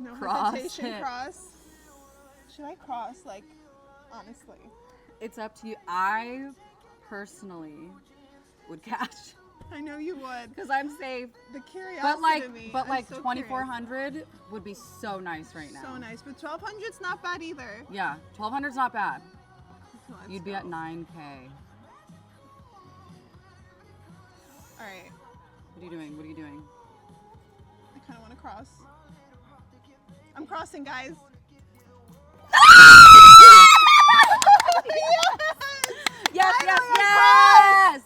No Cross hesitation, it. cross. Should I cross? Like, honestly. It's up to you. I personally would cash I know you would. because I'm safe. The curiosity But like, of me. but I'm like so 2,400 would be so nice right now. So nice. But 1,200's not bad either. Yeah, 1,200's not bad. Let's You'd be go. at 9K. All right. What are you doing? What are you doing? I kind of want to cross. I'm crossing, guys. Yes, yes, Finally, yes!